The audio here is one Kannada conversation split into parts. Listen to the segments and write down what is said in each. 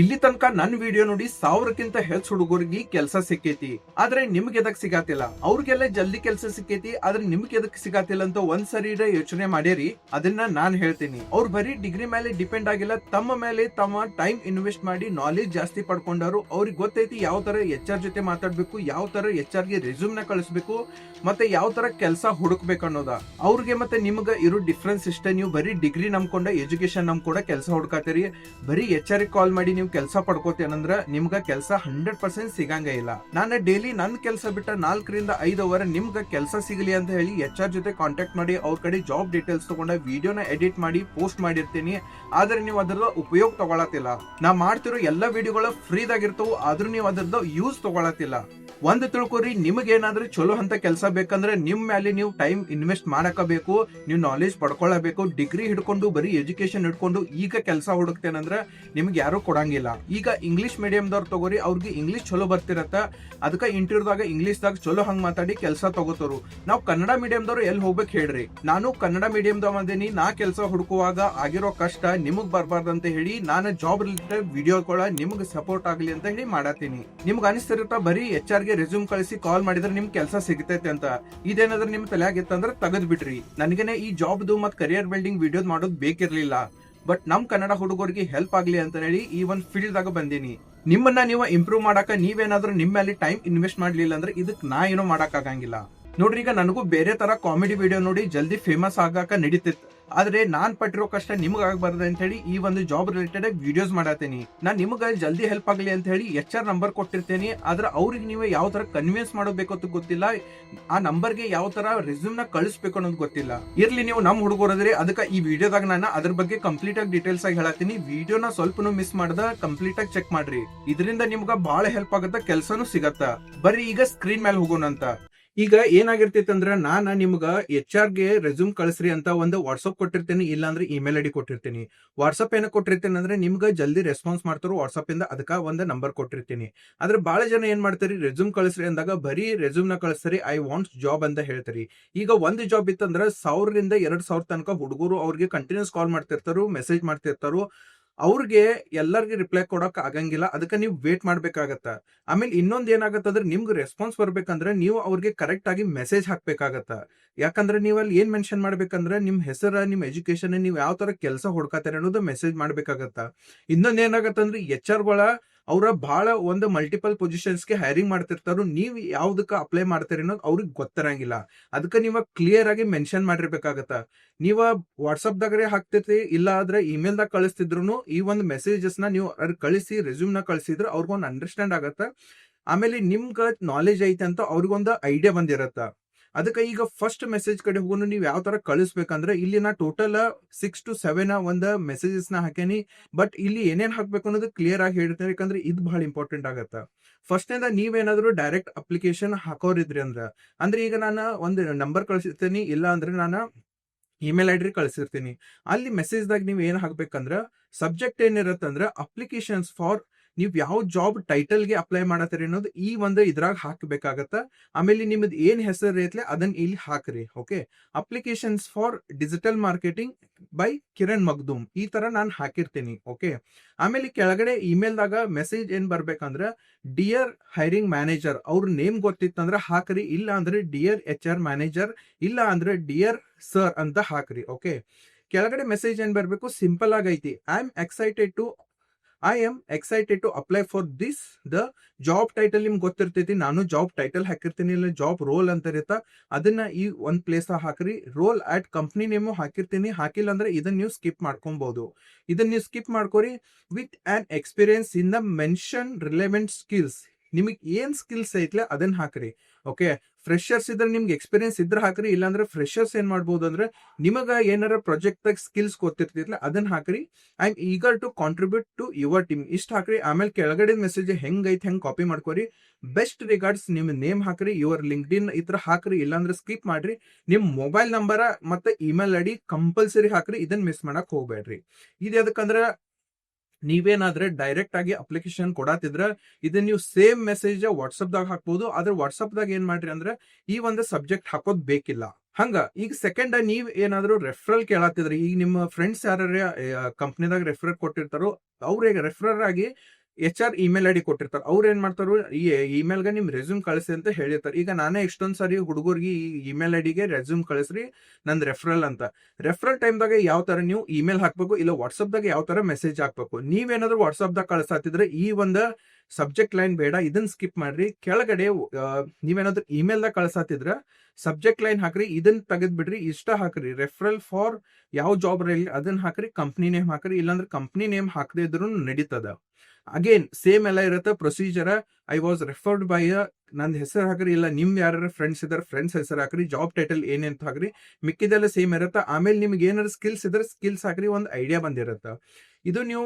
ಇಲ್ಲಿ ತನಕ ನನ್ ವಿಡಿಯೋ ನೋಡಿ 1000ಕ್ಕಿಂತ ಹೆಚ್ಚು ಹುಡುಗರಿಗೆ ಕೆಲಸ ಸಿಕ್ಕೈತಿ. ಆದ್ರೆ ನಿಮ್ಗೆ ಎದಕ್ ಸಿಗಾತಿಲ್ಲ? ಅವ್ರಿಗೆಲ್ಲ ಜಲ್ದಿ ಕೆಲಸ ಸಿಕ್ಕೈತಿ, ಆದ್ರೆ ನಿಮ್ಗೆ ಎದಕ್ ಸಿಗಾತಿಲ್ಲ ಅಂತ ಒಂದ್ಸರಿ ಯೋಚನೆ ಮಾಡ್ಯಾರಿ? ಅದನ್ನ ನಾನ್ ಹೇಳ್ತೀನಿ. ಅವ್ರು ಬರೀ ಡಿಗ್ರಿ ಮೇಲೆ ಡಿಪೆಂಡ್ ಆಗಿಲ್ಲ, ತಮ್ಮ ಮೇಲೆ ತಮ್ಮ ಟೈಮ್ ಇನ್ವೆಸ್ಟ್ ಮಾಡಿ ನಾಲೆಜ್ ಜಾಸ್ತಿ ಪಡ್ಕೊಂಡಾರು. ಅವ್ರಿಗೆ ಗೊತ್ತೈತಿ ಯಾವ ತರ HR ಜೊತೆ ಮಾತಾಡ್ಬೇಕು, ಯಾವ ತರ HR ಗೆ ರೆಸ್ಯೂಮ್ ನ ಕಳಿಸ್ಬೇಕು, ಮತ್ತೆ ಯಾವ ತರ ಕೆಲಸ ಹುಡುಕ್ಬೇಕು ಅನ್ನೋದ. ಅವ್ರಿಗೆ ಮತ್ತೆ ನಿಮ್ಗ ಇರೋ ಡಿಫ್ರೆನ್ಸ್ ಇಷ್ಟ. ನೀವು ಬರೀ ಡಿಗ್ರಿ ನಂಬ್ಕೊಂಡ ಎಜುಕೇಶನ್ ನಂಬ್ಕೊಂಡ ಕೆಲಸ ಹುಡುಕಾತೀರಿ. ಬರೀ HR ಕಾಲ್ ಮಾಡಿ ನೀವು ಕೆಲಸ ಪಡ್ಕೋತೇನಂದ್ರ ನಿಮ್ಗ ಕೆಲಸ 100% ಸಿಗಂಗ ಇಲ್ಲ. ನಾನು ಡೈಲಿ ನನ್ ಕೆಲಸ ಬಿಟ್ಟ 4 ರಿಂದ 5 ಅವರ್ ನಿಮ್ಗ ಕೆಲಸ ಸಿಗಲಿ ಅಂತ ಹೇಳಿ HR ಜೊತೆ ಕಾಂಟ್ಯಾಕ್ಟ್ ಮಾಡಿ ಅವ್ರ ಕಡೆ ಜಾಬ್ ಡೀಟೇಲ್ಸ್ ತಗೊಂಡ ವಿಡಿಯೋನ ಎಡಿಟ್ ಮಾಡಿ ಪೋಸ್ಟ್ ಮಾಡಿರ್ತೀನಿ. ಆದ್ರೆ ನೀವು ಅದರದ ಉಪಯೋಗ ತಗೊಳತಿಲ್ಲ. ನಾ ಮಾಡ್ತಿರೋ ಎಲ್ಲಾ ವಿಡಿಯೋಗಳು ಫ್ರೀದಾಗಿರ್ತಾವ, ಆದ್ರೂ ನೀವು ಅದರದ ಯೂಸ್ ತಗೊಳತಿಲ್ಲ. ಒಂದ್ ತಿಳ್ಕೊರಿ, ನಿಮ್ಗೆ ಏನಾದ್ರೂ ಚಲೋ ಅಂತ ಕೆಲಸ ಬೇಕಂದ್ರೆ ನಿಮ್ ಮೇಲೆ ನೀವು ಟೈಮ್ ಇನ್ವೆಸ್ಟ್ ಮಾಡಕಬೇಕು, ನೀವು ನಾಲೆಜ್ ಪಡ್ಕೊಳ್ಳಬೇಕು. ಡಿಗ್ರಿ ಹಿಡ್ಕೊಂಡು ಬರೀ ಎಜುಕೇಶನ್ ಹಿಡ್ಕೊಂಡು ಈಗ ಕೆಲಸ ಹುಡುಕ್ತೇನಂದ್ರ ನಿಮ್ಗೆ ಯಾರು ಕೊಡಂಗಿಲ್ಲ. ಈಗ ಇಂಗ್ಲಿಷ್ ಮೀಡಿಯಂದವ್ರು ತಗೋರಿ, ಅವ್ರಿಗೆ ಇಂಗ್ಲಿಷ್ ಚಲೋ ಬರ್ತಿರತ್ತ, ಅದಕ್ಕ ಇಂಟರ್ವ್ಯೂದಾಗ ಇಂಗ್ಲಿಷ್ದಾಗ ಚಲೋ ಹಂಗ್ ಮಾತಾಡಿ ಕೆಲಸ ತಗೋತಾರು. ನಾವು ಕನ್ನಡ ಮೀಡಿಯಂದವ್ರು ಎಲ್ಲಿ ಹೋಗ್ಬೇಕು ಹೇಳ್ರಿ? ನಾನು ಕನ್ನಡ ಮೀಡಿಯಂದವ ಅದೇನಿ. ನಾ ಕೆಲಸ ಹುಡುಕುವಾಗ ಆಗಿರೋ ಕಷ್ಟ ನಿಮಗ್ ಬರ್ಬಾರ್ದಂತ ಹೇಳಿ ನಾನು ಜಾಬ್ ರಿಲೇಟೆಡ್ ವಿಡಿಯೋಗಳ ನಿಮ್ಗೆ ಸಪೋರ್ಟ್ ಆಗ್ಲಿ ಅಂತ ಹೇಳಿ ಮಾಡತ್ತೀನಿ. ನಿಮ್ಗೆ ಅನಿಸ್ತಿರುತ್ತಾ ಬರೀ HR ಗೆ ರೆಸ್ಯೂಮ್ ಕಳಿಸಿ ಕಾಲ್ ಮಾಡಿದ್ರೆ ನಿಮ್ ಕೆಲಸ ಸಿಗತೈತೆ ಅಂತ? ಇದೇನಾದ್ರೂ ನಿಮ್ ತಲೆಯಾಗಿತ್ತಂದ್ರೆ ತೆಗೆದ್ ಬಿಟ್ರಿ. ನನಗೇನೆ ಈ ಜಾಬ್ದು ಮತ್ ಕರಿಯರ್ ಬಿಲ್ಡಿಂಗ್ ವಿಡಿಯೋಸ್ ಮಾಡೋದು ಬೇಕಿರ್ಲಿಲ್ಲ. ಬಟ್ ನಮ್ ಕನ್ನಡ ಹುಡುಗರಿಗೆ ಹೆಲ್ಪ್ ಆಗ್ಲಿ ಅಂತ ಹೇಳಿ ಈ ಒಂದ್ ಫೀಲ್ಡ್ ದಾಗ ಬಂದೀನಿ. ನಿಮ್ಮನ್ನ ನೀವು ಇಂಪ್ರೂವ್ ಮಾಡಾಕ ನೀವೇನಾದ್ರೂ ನಿಮ್ ಮೇಲೆ ಟೈಮ್ ಇನ್ವೆಸ್ಟ್ ಮಾಡ್ಲಿಲ್ಲ ಅಂದ್ರೆ ಇದಕ್ ನಾ ಏನೋ ಮಾಡಕ್ ಆಗಂಗಿಲ್ಲ. ನೋಡ್ರಿ, ಈಗ ನನಗೂ ಬೇರೆ ತರ ಕಾಮಿಡಿ ವಿಡಿಯೋ ನೋಡಿ ಜಲ್ದಿ ಫೇಮಸ್ ಆಗಾಕ ನಡೀತಿತ್ತು. ಆದ್ರೆ ನಾನ್ ಪಟ್ಟಿರೋ ಕಷ್ಟ ನಿಮ್ಗ ಆಗ್ಬಾರ್ದು ಅಂತ ಹೇಳಿ ಈ ಒಂದು ಜಾಬ್ ರಿಲೇಟೆಡ್ ವಿಡಿಯೋಸ್ ಮಾಡತ್ತೀನಿ. ನಾನ್ ನಿಮ್ಗ ಜಲ್ದಿ ಹೆಲ್ಪ್ ಆಗ್ಲಿ ಅಂತ ಹೇಳಿ HR ನಂಬರ್ ಕೊಟ್ಟಿರ್ತೇನೆ. ಆದ್ರೆ ಅವ್ರಿಗೆ ನೀವು ಯಾವ ತರ ಕನ್ವಿನ್ಸ್ ಮಾಡಬೇಕು ಅಂತ ಗೊತ್ತಿಲ್ಲ, ಆ ನಂಬರ್ಗೆ ಯಾವ ತರ ರೆಸ್ಯೂಮ್ ನ ಕಳಿಸ್ಬೇಕು ಅನ್ನೋದು ಗೊತ್ತಿಲ್ಲ. ಇರ್ಲಿ, ನೀವು ನಮ್ ಹುಡುಗರದ್ರಿ, ಅದಕ್ಕೆ ಈ ವಿಡಿಯೋದಾಗ ನಾನು ಅದ್ರ ಬಗ್ಗೆ ಕಂಪ್ಲೀಟ್ ಆಗಿ ಡೀಟೇಲ್ಸ್ ಆಗಿ ಹೇಳತ್ತೀನಿ. ವಿಡಿಯೋನ ಸ್ವಲ್ಪನು ಮಿಸ್ ಮಾಡದ ಕಂಪ್ಲೀಟ್ ಆಗಿ ಚೆಕ್ ಮಾಡ್ರಿ. ಇದರಿಂದ ನಿಮ್ಗ ಬಹಳ ಹೆಲ್ಪ್ ಆಗತ್ತ, ಕೆಲ್ಸನೂ ಸಿಗತ್ತ. ಬರ್ರಿ ಈಗ ಸ್ಕ್ರೀನ್ ಮೇಲೆ ಹೋಗೋಣಂತ. ಈಗ ಏನಾಗಿರ್ತೈತೆ ಅಂದ್ರ ನಾನ ನಿಮ್ಗ HR ಗೆ ರೆಸ್ಯೂಮ್ ಕಳಿಸ್ರಿ ಅಂತ ಒಂದು ವಾಟ್ಸ್ಆಪ್ ಕೊಟ್ಟಿರ್ತೀನಿ, ಇಲ್ಲಾಂದ್ರೆ ಇಮೇಲ್ ID ಕೊಟ್ಟಿರ್ತೀನಿ. ವಾಟ್ಸ್ಆಪ್ ಏನಕ್ಕೆ ಕೊಟ್ಟಿರ್ತೀನಿ ಅಂದ್ರೆ ನಿಮ್ಗ ಜಲ್ದಿ ರೆಸ್ಪಾನ್ಸ್ ಮಾಡ್ತಾರೋ ವಾಟ್ಸ್ಆಪ್ ಇಂದ, ಅದಕ್ಕ ಒಂದು ನಂಬರ್ ಕೊಟ್ಟಿರ್ತೀನಿ. ಆದ್ರೆ ಬಹಳ ಜನ ಏನ್ ಮಾಡ್ತಾರಿ, ರೆಸ್ಯೂಮ್ ಕಳಿಸ್ರಿ ಅಂದಾಗ ಬರೀ ರೆಸ್ಯೂಮ್ ನ ಕಳಿಸ್ತಾರಿ, ಐ ವಾಂಟ್ ಜಾಬ್ ಅಂತ ಹೇಳ್ತಾರಿ. ಈಗ ಒಂದು ಜಾಬ್ ಇತ್ತಂದ್ರ 1000 ರಿಂದ 2000 ತನಕ ಹುಡುಗರು ಅವ್ರಿಗೆ ಕಂಟಿನ್ಯೂಸ್ ಕಾಲ್ ಮಾಡ್ತಿರ್ತಾರು, ಮೆಸೇಜ್ ಮಾಡ್ತಿರ್ತಾರು. ಅವ್ರಿಗೆ ಎಲ್ಲರಿಗೂ ರಿಪ್ಲೈ ಕೊಡಕ್ ಆಗಂಗಿಲ್ಲ, ಅದಕ್ಕೆ ನೀವು ವೇಟ್ ಮಾಡ್ಬೇಕಾಗತ್ತ. ಆಮೇಲೆ ಇನ್ನೊಂದ್ ಏನಾಗತ್ತಂದ್ರೆ ನಿಮ್ಗೆ ರೆಸ್ಪಾನ್ಸ್ ಬರ್ಬೇಕಂದ್ರೆ ನೀವು ಅವ್ರಿಗೆ ಕರೆಕ್ಟ್ ಆಗಿ ಮೆಸೇಜ್ ಹಾಕ್ಬೇಕಾಗತ್ತ. ಯಾಕಂದ್ರೆ ನೀವು ಅಲ್ಲಿ ಏನ್ ಮೆನ್ಷನ್ ಮಾಡ್ಬೇಕಂದ್ರೆ ನಿಮ್ ಹೆಸರ, ನಿಮ್ ಎಜುಕೇಶನ್, ನೀವು ಯಾವ ತರ ಕೆಲಸ ಹುಡ್ಕಾತಾರೆ ಅನ್ನೋದು ಮೆಸೇಜ್ ಮಾಡ್ಬೇಕಾಗತ್ತ. ಇನ್ನೊಂದ್ ಏನಾಗತ್ತಂದ್ರೆ HR ಗಳ ಅವ್ರ ಬಹಳ ಒಂದು ಮಲ್ಟಿಪಲ್ ಪೊಸಿಷನ್ಸ್ ಗೆ ಹೈರಿಂಗ್ ಮಾಡ್ತಿರ್ತಾರು. ನೀವ್ ಯಾವ್ದಕ್ಕ ಅಪ್ಲೈ ಮಾಡ್ತೀರಿ ಅನ್ನೋದು ಅವ್ರಿಗೆ ಗೊತ್ತಿರಂಗಿಲ್ಲ. ಅದಕ್ಕೆ ನೀವ ಕ್ಲಿಯರ್ ಆಗಿ ಮೆನ್ಷನ್ ಮಾಡಿರ್ಬೇಕಾಗತ್ತ. ನೀವ ವಾಟ್ಸ್ಆಪ್ ದಾಗ್ರೆ ಹಾಕ್ತಿರ್ತಿ, ಇಲ್ಲ ಆದ್ರೆ ಇಮೇಲ್ ದಾಗ ಕಳಿಸ್ತಿದ್ರು ಈ ಒಂದು ಮೆಸೇಜಸ್ ನ ನೀವು ಕಳಿಸಿ ರೆಸ್ಯೂಮ್ ನ ಕಳಿಸಿದ್ರೆ ಅವ್ರಿಗೊಂದು ಅಂಡರ್ಸ್ಟ್ಯಾಂಡ್ ಆಗತ್ತ. ಆಮೇಲೆ ನಿಮ್ಗ ನಾಲೆಜ್ ಐತೆ ಅಂತ ಅವ್ರಿಗೊಂದು ಐಡಿಯಾ ಬಂದಿರತ್ತ. ಅದಕ್ಕೆ ಈಗ ಫಸ್ಟ್ ಮೆಸೇಜ್ ಕಡೆ ಹೋಗೋನು ನೀವು ಯಾವ ತರ ಕಳಿಸ್ಬೇಕಂದ್ರೆ ಇಲ್ಲಿ ನಾ ಟೋಟಲ್ 6 to 7 ಒಂದು ಮೆಸೇಜಸ್ ನ ಹಾಕೇನಿ. ಬಟ್ ಇಲ್ಲಿ ಏನೇನ್ ಹಾಕ್ಬೇಕು ಅನ್ನೋದು ಕ್ಲಿಯರ್ ಆಗಿ ಹೇಳ್ತೇನೆ, ಯಾಕಂದ್ರೆ ಇದು ಬಹಳ ಇಂಪಾರ್ಟೆಂಟ್ ಆಗತ್ತ. ಫಸ್ಟ್ ಇಂದ ನೀವೇನಾದ್ರೂ ಡೈರೆಕ್ಟ್ ಅಪ್ಲಿಕೇಶನ್ ಹಾಕೋರಿದ್ರಿ ಅಂದ್ರೆ ಈಗ ನಾನು ಒಂದು ನಂಬರ್ ಕಳಿಸಿರ್ತೀನಿ, ಇಲ್ಲ ಅಂದ್ರೆ ನಾನು ಇಮೇಲ್ ID ಕಳಿಸಿರ್ತೀನಿ. ಅಲ್ಲಿ ಮೆಸೇಜ್ ದಾಗ ನೀವು ಏನ್ ಹಾಕ್ಬೇಕಂದ್ರ ಸಬ್ಜೆಕ್ಟ್ ಏನಿರತ್ತಂದ್ರ ಅಪ್ಲಿಕೇಶನ್ಸ್ ಫಾರ್, ನೀವು ಯಾವ ಜಾಬ್ ಟೈಟಲ್ ಗೆ ಅಪ್ಲೈ ಮಾಡತ್ತೀರಿ ಅನ್ನೋದು ಈ ಒಂದು ಇದ್ರಾಗ ಹಾಕಬೇಕಾಗತ್ತ. ಆಮೇಲೆ ನಿಮ್ದು ಏನ್ ಹೆಸರು ಐತ್ಲೆ ಅದನ್ನ ಇಲ್ಲಿ ಹಾಕ್ರಿ. Okay, applications for digital marketing by Kiran Magdum, ಈ ತರ ನಾನು ಹಾಕಿರ್ತೀನಿ. ಓಕೆ, ಆಮೇಲೆ ಕೆಳಗಡೆ ಇಮೇಲ್ ದಾಗ ಮೆಸೇಜ್ ಏನ್ ಬರ್ಬೇಕಂದ್ರ ಡಿಯರ್ ಹೈರಿಂಗ್ ಮ್ಯಾನೇಜರ್, ಅವ್ರ ನೇಮ್ ಗೊತ್ತಿತ್ತಂದ್ರ ಹಾಕ್ರಿ, ಇಲ್ಲ ಅಂದ್ರೆ ಡಿಯರ್ HR ಮ್ಯಾನೇಜರ್, ಇಲ್ಲ ಅಂದ್ರೆ ಡಿಯರ್ ಸರ್ ಅಂತ ಹಾಕ್ರಿ. ಓಕೆ, ಕೆಳಗಡೆ ಮೆಸೇಜ್ ಏನ್ ಬರ್ಬೇಕು, ಸಿಂಪಲ್ ಆಗೈತಿ. I am excited to apply for this. The job title ನಿಮ್ಗೆ ಗೊತ್ತಿರ್ತೈತಿ, ನಾನು ಜಾಬ್ ಟೈಟಲ್ ಹಾಕಿರ್ತೀನಿ, ಇಲ್ಲ ಜಾಬ್ ರೋಲ್ ಅಂತ ಇರುತ್ತಾ ಅದನ್ನ ಈ ಒಂದ್ ಪ್ಲೇಸ್ ಹಾಕ್ರಿ. ರೋಲ್ ಅಟ್ ಕಂಪ್ನಿ ನೇಮು ಹಾಕಿರ್ತೀನಿ, ಹಾಕಿಲ್ಲ ಅಂದ್ರೆ ಇದನ್ನ ನೀವು ಸ್ಕಿಪ್ ಮಾಡ್ಕೊಬಹುದು. ಇದನ್ನ ನೀವು ಸ್ಕಿಪ್ ಮಾಡ್ಕೋರಿ. With an experience in the mention relevant skills, ನಿಮಗೆ ಏನ್ ಸ್ಕಿಲ್ಸ್ ಐತ್ಲೆ ಅದನ್ನ ಹಾಕ್ರಿ. ಓಕೆ, ಫ್ರೆಶರ್ಸ್ ಇದ್ರೆ ನಿಮ್ಗೆ ಎಕ್ಸ್ಪೀರಿಯನ್ಸ್ ಇದ್ರೆ ಹಾಕ್ರಿ, ಇಲ್ಲಾಂದ್ರೆ ಫ್ರೆಶರ್ಸ್ ಏನ್ ಮಾಡ್ಬೋದು ಅಂದ್ರೆ ನಿಮಗ ಏನಾರ ಪ್ರಾಜೆಕ್ಟ್ ಸ್ಕಿಲ್ಸ್ ಗೊತ್ತಿರ್ತಿರ್ಲ ಅದನ್ನ ಹಾಕ್ರಿ. I am eager to contribute to your team, ಇಷ್ಟ ಹಾಕ್ರಿ. ಆಮೇಲೆ ಕೆಳಗಡೆ ಮೆಸೇಜ್ ಹೆಂಗ್ ಐತಿ ಹೆಂಗ್ ಕಾಪಿ ಮಾಡ್ಕೋರಿ. ಬೆಸ್ಟ್ ರಿಗಾರ್ಡ್ಸ್ ನಿಮ್ ನೇಮ್ ಹಾಕ್ರಿ, ಯುವರ್ ಲಿಂಕ್ಡ್ಇನ್ ಇದ್ರ ಹಾಕ್ರಿ, ಇಲ್ಲಾಂದ್ರೆ ಸ್ಕಿಪ್ ಮಾಡ್ರಿ. ನಿಮ್ ಮೊಬೈಲ್ ನಂಬರ್ ಮತ್ತೆ ಇಮೇಲ್ ID ಕಂಪಲ್ಸರಿ ಹಾಕ್ರಿ, ಇದನ್ನ ಮಿಸ್ ಮಾಡಕ್ ಹೋಗ್ಬೇಡ್ರಿ. ಇದು ಯಾಕಂದ್ರ ನೀವೇನಾದ್ರೆ ಡೈರೆಕ್ಟ್ ಆಗಿ ಅಪ್ಲಿಕೇಶನ್ ಕೊಡಾತಿದ್ರ ಇದನ್ನ ನೀವು ಸೇಮ್ ಮೆಸೇಜ್ ವಾಟ್ಸಪ್ದಾಗ ಹಾಕ್ಬೋದು. ಆದ್ರೆ ವಾಟ್ಸಪ್ದಾಗ ಏನ್ ಮಾಡ್ರಿ ಅಂದ್ರೆ ಈ ಒಂದು ಸಬ್ಜೆಕ್ಟ್ ಹಾಕೋದ್ ಬೇಕಿಲ್ಲ. ಹಂಗ ಈಗ ಸೆಕೆಂಡ್ ನೀವ್ ಏನಾದ್ರು ರೆಫರಲ್ ಕೇಳತ್ತಿದ್ರಿ, ಈಗ ನಿಮ್ಮ ಫ್ರೆಂಡ್ಸ್ ಯಾರ ಕಂಪ್ನಿದಾಗ ರೆಫರಲ್ ಕೊಟ್ಟಿರ್ತಾರೋ ಅವ್ರಿಗೆ ರೆಫರರ್ ಆಗಿ HR ಇಮೇಲ್ ಐಡಿ ಕೊಟ್ಟಿರ್ತಾರೆ. ಅವ್ರು ಏನ್ ಮಾಡ್ತಾರೋ ಈ ಇಮೇಲ್ಗೆ ನಿಮ್ ರೆಸ್ಯೂಮ್ ಕಳಿಸಿ ಅಂತ ಹೇಳಿರ್ತಾರೆ. ಈಗ ನಾನೇ ಎಷ್ಟೊಂದ್ ಸಾರಿ ಹುಡುಗರಿಗೆ ಈ ಇಮೇಲ್ ಐಡಿಗೆ ರೆಸ್ಯೂಮ್ ಕಳಿಸ್ರಿ ನಂದ್ ರೆಫರಲ್ ಅಂತ. ರೆಫರಲ್ ಟೈಮ್ದಾಗ ಯಾವ ತರ ನೀವು ಇಮೇಲ್ ಹಾಕ್ಬೇಕು, ಇಲ್ಲ ವಾಟ್ಸಪ್ದಾಗ ಯಾವ ತರ ಮೆಸೇಜ್ ಹಾಕ್ಬೇಕು. ನೀವೇನಾದ್ರು ವಾಟ್ಸಪ್ದಾಗ ಕಳ್ಸಾತಿದ್ರೆ ಈ ಒಂದು ಸಬ್ಜೆಕ್ಟ್ ಲೈನ್ ಬೇಡ, ಇದನ್ನ ಸ್ಕಿಪ್ ಮಾಡ್ರಿ. ಕೆಳಗಡೆ ನೀವೇನಾದ್ರು ಇಮೇಲ್ದಾಗ ಕಳ್ಸಾತಿದ್ರ ಸಬ್ಜೆಕ್ಟ್ ಲೈನ್ ಹಾಕ್ರಿ, ಇದನ್ನ ತೆಗೆದ್ ಬಿಡ್ರಿ, ಇಷ್ಟ ಹಾಕ್ರಿ. ರೆಫರಲ್ ಫಾರ್ ಯಾವ ಜಾಬ್ ರೈಲಿ ಅದನ್ನ ಹಾಕ್ರಿ, ಕಂಪ್ನಿ ನೇಮ್ ಹಾಕ್ರಿ. ಇಲ್ಲಾಂದ್ರೆ ಕಂಪ್ನಿ ನೇಮ್ ಹಾಕದೇ ಇದ್ರು ನಡೀತದ. ಅಗೇನ್ ಸೇಮ್ ಎಲ್ಲ ಇರುತ್ತೆ procedure. I was referred by ನಂದ್ ಹೆಸರು ಹಾಕ್ರಿ, ಇಲ್ಲ ನಿಮ್ ಯಾರ ಫ್ರೆಂಡ್ಸ್ ಇದಾರೆ ಫ್ರೆಂಡ್ಸ್ ಹೆಸರು ಹಾಕ್ರಿ, ಜಾಬ್ ಟೈಟಲ್ ಏನೇಂತ ಹಾಕ್ರಿ, ಮಿಕ್ಕಿದೆಲ್ಲ ಸೇಮ್ ಇರುತ್ತೆ. ಆಮೇಲೆ ನಿಮ್ಗೆ ಏನಾದ್ರು ಸ್ಕಿಲ್ಸ್ ಇದ್ರೆ ಸ್ಕಿಲ್ಸ್ ಹಾಕ್ರಿ, ಒಂದು ಐಡಿಯಾ ಬಂದಿರುತ್ತೆ. ಇದು ನೀವು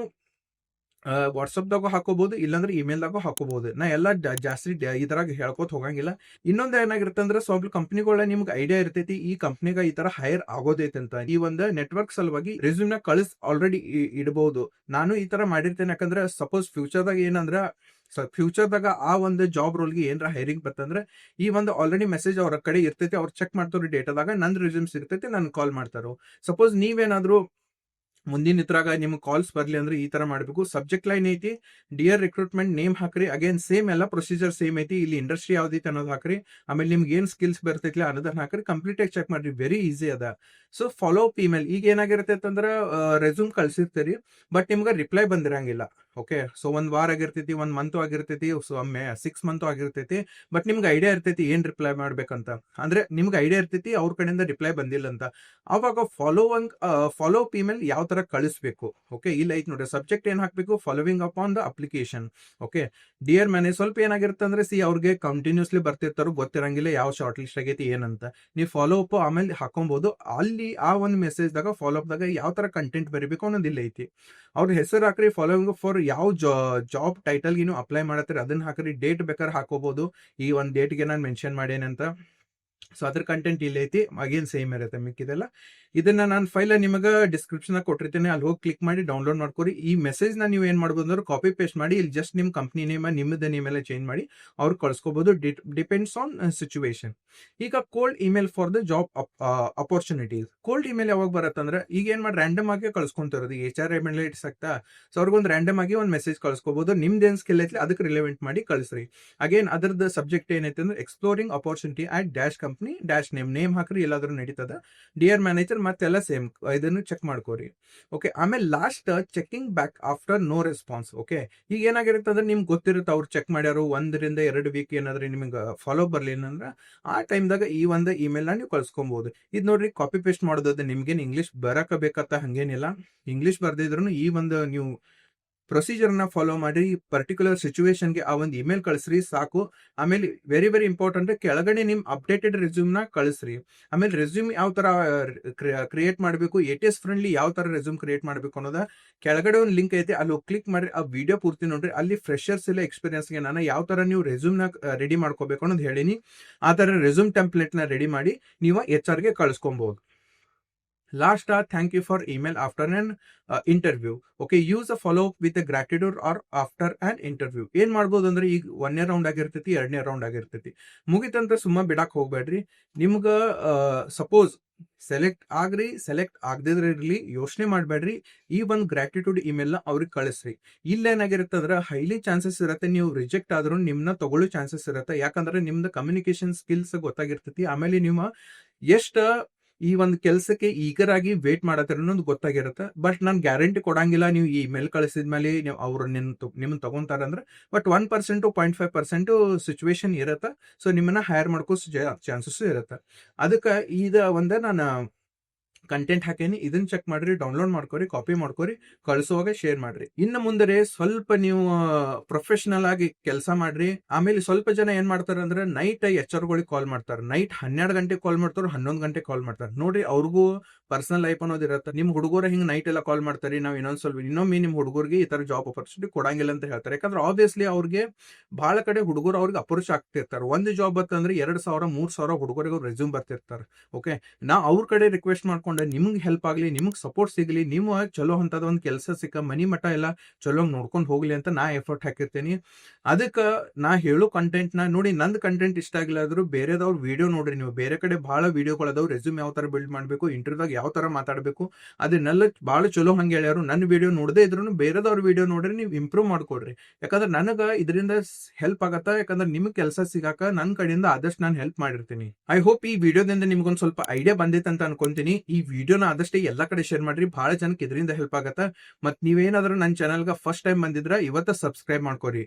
ವಾಟ್ಸಪ್ದಾಗೂ ಹಾಕೋಬಹುದು, ಇಲ್ಲಾಂದ್ರೆ ಇಮೇಲ್ದಾಗೂ ಹಾಕೋಬಹುದು. ನಾ ಎಲ್ಲ ಜಾಸ್ತಿ ಇದ್ರಾಗ ಹೇಳ್ಕೊತ ಹೋಗಂಗಿಲ್ಲ. ಇನ್ನೊಂದ್ ಏನಾಗಿರುತ್ತೆ ಅಂದ್ರೆ ಸ್ವಲ್ಪ ಕಂಪ್ನಿಗಳ ನಿಮ್ಗೆ ಐಡಿಯಾ ಇರ್ತೈತಿ ಈ ಕಂಪ್ನಿಗ ಈ ತರ ಹೈರ್ ಆಗೋದೈತೆ ಅಂತ. ಈ ಒಂದು ನೆಟ್ವರ್ಕ್ ಸಲುವಾಗಿ ರೆಸ್ಯೂಮ್ ನ ಕಳಿಸ್ ಆಲ್ರೆಡಿ ಇಡಬಹುದು. ನಾನು ಈ ತರ ಮಾಡಿರ್ತೇನೆ. ಯಾಕಂದ್ರೆ ಸಪೋಸ್ ಫ್ಯೂಚರ್ದಾಗ ಏನಂದ್ರ ಫ್ಯೂಚರ್ದಾಗ ಆ ಒಂದು ಜಾಬ್ ರೋಲ್ಗೆ ಏನಾರ ಹೈರಿಂಗ್ ಬರ್ತಂದ್ರೆ ಈ ಒಂದು ಆಲ್ರೆಡಿ ಮೆಸೇಜ್ ಅವ್ರ ಕಡೆ ಇರ್ತೈತಿ, ಅವ್ರು ಚೆಕ್ ಮಾಡ್ತಾರೋ ಡೇಟಾದಾಗ ನಂದು ರೆಸ್ಯೂಮ್ಸ್ ಇರ್ತೈತಿ, ನನ್ ಕಾಲ್ ಮಾಡ್ತಾರೋ. ಸಪೋಸ್ ನೀವೇನಾದ್ರು ಮುಂದಿನ ಇದ್ರಾಗ ನಿಮ್ಗೆ ಕಾಲ್ಸ್ ಬರ್ಲಿ ಅಂದ್ರೆ ಈ ತರ ಮಾಡ್ಬೇಕು. ಸಬ್ಜೆಕ್ಟ್ ಲೈನ್ ಐತಿ, ಡಿಯರ್ ರಿಕ್ರೂಟ್ಮೆಂಟ್ ನೇಮ್ ಹಾಕ್ರಿ. ಅಗೇನ್ ಸೇಮ್ ಎಲ್ಲ ಪ್ರೊಸೀಜರ್ ಸೇಮ್ ಐತಿ. ಇಲ್ಲಿ ಇಂಡಸ್ಟ್ರಿ ಯಾವ್ದೈತಿ ಅನ್ನೋದು ಹಾಕ್ರಿ. ಆಮೇಲೆ ನಿಮ್ಗೆ ಏನ್ ಸ್ಕಿಲ್ಸ್ ಬರ್ತೈತಿ ಅನ್ನೋದನ್ನ ಹಾಕ್ರಿ. ಕಂಪ್ಲೀಟ್ ಆಗಿ ಚೆಕ್ ಮಾಡ್ರಿ, ವೆರಿ ಈಸಿ ಅದ. ಸೊ ಫಾಲೋ ಅಪ್ ಇಮೇಲ್ ಈಗ ಏನಾಗಿರುತ್ತೆ ಅಂತಂದ್ರೆ ರೆಸ್ಯೂಮ್ ಕಳ್ಸಿರ್ತೀರಿ, ಬಟ್ ನಿಮ್ಗೆ ರಿಪ್ಲೈ ಬಂದಿರಂಗಿಲ್ಲ. ಓಕೆ, ಸೊ ಒಂದ್ ವಾರ ಆಗಿರ್ತೈತಿ, 1 ಮಂತ್ ಆಗಿರ್ತೈತಿ, ಸೊ ಒಮ್ಮೆ 6 ಮಂತ್ ಆಗಿರ್ತೈತಿ. ಬಟ್ ನಿಮ್ಗೆ ಐಡಿಯಾ ಇರ್ತೈತಿ ಏನ್ ರಿಪ್ಲೈ ಮಾಡ್ಬೇಕಂತ. ಅಂದ್ರೆ ನಿಮ್ಗೆ ಐಡಿಯಾ ಇರ್ತೈತಿ ಅವ್ರ ಕಡೆಯಿಂದ ರಿಪ್ಲೈ ಬಂದಿಲ್ಲ ಅಂತ. ಅವಾಗ ಫಾಲೋ ಅಪ್ ಇಮೇಲ್ ಯಾವ ತರ ಕಳಿಸ್ಬೇಕು. ಓಕೆ, ಇಲ್ಲ ಐತ್ ನೋಡ್ರಿ, ಸಬ್ಜೆಕ್ಟ್ ಏನ್ ಹಾಕ್ಬೇಕು, following up on the application. Okay, dear manage. ಸ್ವಲ್ಪ ಏನಾಗಿರುತ್ತೆ ಅಂದ್ರೆ ಅವ್ರಿಗೆ ಕಂಟಿನ್ಯೂಸ್ಲಿ ಬರ್ತಿರ್ತಾರೋ ಗೊತ್ತಿರಂಗಿಲ್ಲ ಯಾವ ಶಾರ್ಟ್ ಲಿಸ್ಟ್ ಆಗೈತಿ ಏನಂತ. ನೀವು ಫಾಲೋ ಅಪ್ ಆಮೇಲೆ ಹಾಕೊಬಹುದು. ಅಲ್ಲಿ ಆ ಒಂದು ಮೆಸೇಜ್ ದಾಗ ಫಾಲೋ ಅಪ್ ದಾಗ ಯಾವ ತರ ಕಂಟೆಂಟ್ ಬರೀಬೇಕು ಅನ್ನೋದು ಇಲ್ಲ ಐತಿ. ಅವ್ರ ಹೆಸರು ಹಾಕ್ರಿ, ಫಾಲೋವಿಂಗ್ ಫಾರ್ ಯಾವ ಜಾಬ್ ಟೈಟಲ್ ನೀವು ಅಪ್ಲೈ ಮಾಡತ್ತೀರಿ ಅದನ್ನ ಹಾಕ್ರಿ. ಡೇಟ್ ಬೇಕಾದ್ರೆ ಹಾಕೋಬಹುದು, ಈ ಒಂದು ಡೇಟ್ಗೆ ನಾನು ಮೆನ್ಷನ್ ಮಾಡೇನಂತ. ಸೊ ಅದ್ರ ಕಂಟೆಂಟ್ ಇಲ್ಲಿ ಐತಿ. ಅಗೇನ್ ಸೇಮ್ ಇರುತ್ತೆ ಮಿಕ್ಕಿದೆಲ್ಲ. ಇದನ್ನ ನಾನು ಫೈಲ್ ನಿಮಗೆ ಡಿಸ್ಕ್ರಿಪ್ಷನ್ ಕೊಟ್ಟಿರ್ತೇನೆ, ಅಲ್ಲಿ ಹೋಗಿ ಕ್ಲಿಕ್ ಮಾಡಿ ಡೌನ್ಲೋಡ್ ಮಾಡ್ಕೊರಿ. ಈ ಮೆಸೇಜ್ ನ ನೀವು ಏನ್ ಮಾಡ್ಬೋದು ಅಂದ್ರೆ ಕಾಪಿ ಪೇಸ್ಟ್ ಮಾಡಿ ಇಲ್ಲಿ ಜಸ್ಟ್ ನಿಮ್ ಕಂಪ್ನಿ ನೇಮ್ ನಿಮ್ಮದ ನೇಮ್ ಎಲ್ಲ ಚೇಂಜ್ ಮಾಡಿ ಅವ್ರು ಕಳ್ಸ್ಕೋಬಹುದು. Depends on situation. ಈಗ cold email for the job opportunities. Cold email ಯಾವಾಗ ಬರತ್ತಂದ್ರೆ ಈಗ ಏನ್ ಮಾಡಿ ರ್ಯಾಂಡಮ್ ಆಗಿ ಕಳ್ಸ್ಕೊಂತಿರೋದು HR ಇಮೇಲ್ಸ್ ಆಗ್ತಾ. ಸೊ ಅವ್ರಿಗೊಂದು ರ್ಯಾಂಡಮ್ ಆಗಿ ಒಂದು ಮೆಸೇಜ್ ಕಳ್ಸ್ಕೋಬಹುದು. ನಿಮ್ದೇನ್ ಸ್ಕಿಲ್ ಐತಿ ಅದಕ್ಕೆ ರಿಲೆವೆಂಟ್ ಮಾಡಿ ಕಳಿಸ್ರಿ. ಅಗೇನ್ ಅದರದ ಸಬ್ಜೆಕ್ಟ್ ಏನೈತೆ ಅಂದ್ರೆ exploring opportunity at dash company dash name ಹಾಕ್ರಿ, ಎಲ್ಲಾದ್ರೂ ನಡೀತದ. ಡಿಯರ್ ಮ್ಯಾನೇಜರ್ ಮತ್ತೆಲ್ಲ ಸೇಮ್, ಇದನ್ನು ಚೆಕ್ ಮಾಡ್ಕೋರಿ. ಓಕೆ, ಆಮೇಲೆ last checking back after no response. Okay, ಈಗ ಏನಾಗಿರುತ್ತೆ ಅಂದ್ರೆ ನಿಮ್ಗೆ ಗೊತ್ತಿರುತ್ತೆ ಅವ್ರು ಚೆಕ್ ಮಾಡ್ಯಾರು 1 ರಿಂದ 2 ವೀಕ್ ಏನಾದ್ರೆ ನಿಮ್ಗೆ ಫಾಲೋ ಬರ್ಲಿಲ್ಲ ಅಂದ್ರೆ ಆ ಟೈಮ್ದಾಗ ಈ ಒಂದು ಇಮೇಲ್ ನ ನೀವು ಕಳ್ಸ್ಕೊಬಹುದು. ಇದು ನೋಡ್ರಿ, ಕಾಪಿ ಪೇಸ್ಟ್ ಮಾಡೋದು ನಿಮ್ಗೇನು ಇಂಗ್ಲಿಷ್ ಬರಕ ಬೇಕತ್ತ ಹಂಗೇನಿಲ್ಲ. ಇಂಗ್ಲಿಷ್ ಬರ್ದಿದ್ರು ಈ ಒಂದು ನೀವು ಪ್ರೊಸೀಜರ್ ನ ಫಾಲೋ ಮಾಡಿ ಪರ್ಟಿಕ್ಯುಲರ್ ಸಿಚುವೇಶನ್ಗೆ ಆ ಒಂದು ಇಮೇಲ್ ಕಳಿಸ್ರಿ ಸಾಕು. ಆಮೇಲೆ ವೆರಿ ವೆರಿ ಇಂಪಾರ್ಟೆಂಟ್, ಕೆಳಗಡೆ ನಿಮ್ ಅಪ್ಡೇಟೆಡ್ ರೆಸ್ಯೂಮ್ ನ ಕಳಿಸ್ರಿ. ಆಮೇಲೆ ರೆಸ್ಯೂಮ್ ಯಾವ ತರ ಕ್ರಿಯೇಟ್ ಮಾಡಬೇಕು, ATS ಫ್ರೆಂಡ್ಲಿ ಯಾವ ತರ ರೆಸ್ಯೂಮ್ ಕ್ರಿಯೇಟ್ ಮಾಡಬೇಕು ಅನ್ನೋದ ಕೆಳಗಡೆ ಒಂದು ಲಿಂಕ್ ಐತೆ, ಅಲ್ಲಿ ಕ್ಲಿಕ್ ಮಾಡಿ ಆ ವಿಡಿಯೋ ಪೂರ್ತಿ ನೋಡ್ರಿ. ಅಲ್ಲಿ ಫ್ರೆಶರ್ಸ್ ಇಲ್ಲ ಎಕ್ಸ್ಪೀರಿಯನ್ಸ್ಗೆ ನಾನು ಯಾವ ತರ ನೀವು ರೆಸ್ಯೂಮ್ ನ ರೆಡಿ ಮಾಡ್ಕೋಬೇಕು ಅನ್ನೋದು ಹೇಳಿನಿ. ಆ ತರ ರೆಸ್ಯೂಮ್ ಟೆಂಪ್ಲೇಟ್ ನ ರೆಡಿ ಮಾಡಿ ನೀವು HR ಗೆ ಕಳಿಸ್ಕೊಬಹುದು. Last, thank you for email after an interview. Okay, use a follow up with a gratitude or after an interview. ಏನ್ ಮಾಡ್ಬೋದು ಅಂದ್ರೆ ಈಗ 1ನೇ ರೌಂಡ್ ಆಗಿರ್ತೈತಿ, 2ನೇ ರೌಂಡ್ ಆಗಿರ್ತೈತಿ, ಮುಗಿತಂತ ಸುಮ್ಮ ಬಿಡಾಕ್ ಹೋಗ್ಬೇಡ್ರಿ. ನಿಮ್ಗ ಸಪೋಸ್ ಸೆಲೆಕ್ಟ್ ಆಗ್ರಿ, ಸೆಲೆಕ್ಟ್ ಆಗದಿದ್ರೆ ಇರ್ಲಿ, ಯೋಚನೆ ಮಾಡ್ಬೇಡ್ರಿ. ಈ ಒಂದು ಗ್ರಾಟಿಟ್ಯೂಡ್ ಇಮೇಲ್ ನ ಅವ್ರಿಗೆ ಕಳಿಸ್ರಿ. ಇಲ್ಲ ಏನಾಗಿರುತ್ತೆ ಅಂದ್ರೆ ಹೈಲಿ ಚಾನ್ಸಸ್ ಇರುತ್ತೆ ನೀವು ರಿಜೆಕ್ಟ್ ಆದ್ರೂ ನಿಮ್ನ ತಗೊಳ್ಳೋ ಚಾನ್ಸಸ್ ಇರುತ್ತೆ. ಯಾಕಂದ್ರೆ ನಿಮ್ದು ಕಮ್ಯುನಿಕೇಶನ್ ಸ್ಕಿಲ್ಸ್ ಗೊತ್ತಾಗಿರ್ತೈತಿ. ಆಮೇಲೆ ನಿಮ್ಮ ಎಷ್ಟ ಈ ಒಂದು ಕೆಲಸಕ್ಕೆ ಈಗರ್ ಆಗಿ ವೇಟ್ ಮಾಡತ್ತರ ಅನ್ನೋದು ಗೊತ್ತಾಗಿರುತ್ತೆ. ಬಟ್ ನಾನು ಗ್ಯಾರಂಟಿ ಕೊಡಂಗಿಲ್ಲ ನೀವು ಈ ಮೇಲ್ ಕಳಿಸಿದ್ಮೇಲೆ ಅವ್ರು ನಿಮ್ಮನ್ನ ತಗೊಂತಾರ ಅಂದ್ರೆ. ಬಟ್ 1% 0.5% ಸಿಚುವೇಶನ್ ಇರುತ್ತೆ. ಸೊ ನಿಮ್ಮನ್ನ ಹೈರ್ ಮಾಡ್ಕೋ ಚಾನ್ಸಸ್ ಇರುತ್ತೆ. ಅದಕ್ಕೆ ಒಂದು ನಾನು ಕಂಟೆಂಟ್ ಹಾಕೇನಿ, ಇದನ್ನ ಚೆಕ್ ಮಾಡ್ರಿ, ಡೌನ್ಲೋಡ್ ಮಾಡ್ಕೊರಿ, ಕಾಪಿ ಮಾಡ್ಕೊರಿ, ಕಳಿಸುವಾಗ ಶೇರ್ ಮಾಡ್ರಿ. ಇನ್ನು ಮುಂದೆ ಸ್ವಲ್ಪ ನೀವು ಪ್ರೊಫೆಷನಲ್ ಆಗಿ ಕೆಲಸ ಮಾಡ್ರಿ. ಆಮೇಲೆ ಸ್ವಲ್ಪ ಜನ ಏನ್ ಮಾಡ್ತಾರ ಅಂದ್ರೆ ನೈಟ್ HR ಗಳಿಗೆ ಕಾಲ್ ಮಾಡ್ತಾರೆ. ನೈಟ್ 12 ಗಂಟೆ ಕಾಲ್ ಮಾಡ್ತಾರ, 11 ಗಂಟೆ ಕಾಲ್ ಮಾಡ್ತಾರೆ. ನೋಡ್ರಿ, ಅವ್ರಿಗೂ ಪರ್ಸನಲ್ ಲೈಫ್ ಅನ್ನೋದು ಇರುತ್ತೆ. ನಿಮ್ ಹುಡುಗರ ಹಿಂಗ್ ನೈಟ್ ಎಲ್ಲ ಕಾಲ್ ಮಾಡ್ತಾರೆ, ನಾವು ಇನ್ನೊಮ್ಮೆ ನಿಮ್ ಹುಡುಗರಿಗೆ ಈ ತರ ಜಾಬ್ ಅಪರ್ಚುನಿಟಿ ಕೊಡಂಗಿಲ್ಲ ಅಂತ ಹೇಳ್ತಾರೆ. ಯಾಕಂದ್ರೆ ಆಬ್ವಿಯಸ್ಲಿ ಅವ್ರಿಗೆ ಬಹಳ ಕಡೆ ಹುಡುಗರು ಅವ್ರಿಗೆ ಅಪ್ರೋಚ್ ಆಗ್ತಿರ್ತಾರೆ. ಒಂದು ಜಾಬ್ ಬರ್ತಂದ್ರೆ 2,000 3,000 ಹುಡುಗರಿಗೆ ರೆಸ್ಯೂಮ್ ಬರ್ತಿರ್ತಾರೆ. ಓಕೆ, ನಾ ಅವ್ರ ಕಡೆ ರಿಕ್ವೆಸ್ಟ್ ಮಾಡ್ಕೊಂಡು ಮಾಡ್ಕೊಂಡು ನಿಮ್ಗೆ ಹೆಲ್ಪ್ ಆಗ್ಲಿ, ನಿಮ್ಗೆ ಸಪೋರ್ಟ್ ಸಿಗ್ಲಿ, ನೀವು ಚಲೋ ಹಂತದ ಒಂದು ಕೆಲಸ ಸಿಕ್ಕ ಮನಿ ಮಠ ಎಲ್ಲ ಚಲೋ ನೋಡ್ಕೊಂಡು ಹೋಗ್ಲಿ ಅಂತ ನಾ ಎಫರ್ಟ್ ಹಾಕಿರ್ತೀನಿ. ಅದಕ್ಕೆ ನಾ ಹೇಳೋ ಕಂಟೆಂಟ್ ನ ನೋಡಿ, ನಂದು ಕಂಟೆಂಟ್ ಇಷ್ಟ ಆಗಿಲ್ಲ ಆದ್ರೂ ಬೇರೆದವ್ರ ವಿಡಿಯೋ ನೋಡ್ರಿ. ನೀವು ಬೇರೆ ಕಡೆ ಬಹಳ ವಿಡಿಯೋಗಳದಾವ್, ರೆಸ್ಯೂಮ್ ಯಾವ ತರ ಬಿಲ್ಡ್ ಮಾಡ್ಬೇಕು, ಇಂಟರ್ವ್ಯೂದಾಗ ಯಾವ ತರ ಮಾತಾಡ್ಬೇಕು, ಅದನ್ನೆಲ್ಲ ಬಹಳ ಚಲೋ ಹಂಗೆ ಹೇಳ್ಯಾರು. ನನ್ನ ವಿಡಿಯೋ ನೋಡದೇ ಇದ್ರು ಬೇರೆದವ್ರ ವಿಡಿಯೋ ನೋಡ್ರಿ, ನೀವು ಇಂಪ್ರೂವ್ ಮಾಡ್ಕೊಡ್ರಿ. ಯಾಕಂದ್ರೆ ನನಗ ಇದರಿಂದ ಹೆಲ್ಪ್ ಆಗತ್ತ. ಯಾಕಂದ್ರೆ ನಿಮ್ಗೆ ಕೆಲಸ ಸಿಗಾಕ ನನ್ನ ಕಡೆಯಿಂದ ಆದಷ್ಟು ನಾನು ಹೆಲ್ಪ್ ಮಾಡಿರ್ತೀನಿ. ಐ ಹೋಪ್ ಈ ವಿಡಿಯೋದಿಂದ ನಿಮ್ಗೊಂದ್ ಸ್ವಲ್ಪ ಐಡಿಯಾ ಬಂದಿತ್ತು ಅಂತ ಅನ್ಕೊಂತೀನಿ. ಈ ವಿಡಿಯೋನ ಆದಷ್ಟೇ ಎಲ್ಲಾ ಕಡೆ ಶೇರ್ ಮಾಡ್ರಿ, ಬಹಳ ಜನಕ್ಕೆ ಇದರಿಂದ ಹೆಲ್ಪ್ ಆಗತ್ತ. ಮತ್ ನೀವೇನಾದ್ರೂ ನನ್ನ ಚಾನಲ್ಗೆ ಫಸ್ಟ್ ಟೈಮ್ ಬಂದಿದ್ರ ಇವತ್ತ ಸಬ್ಸ್ಕ್ರೈಬ್ ಮಾಡ್ಕೋರಿ.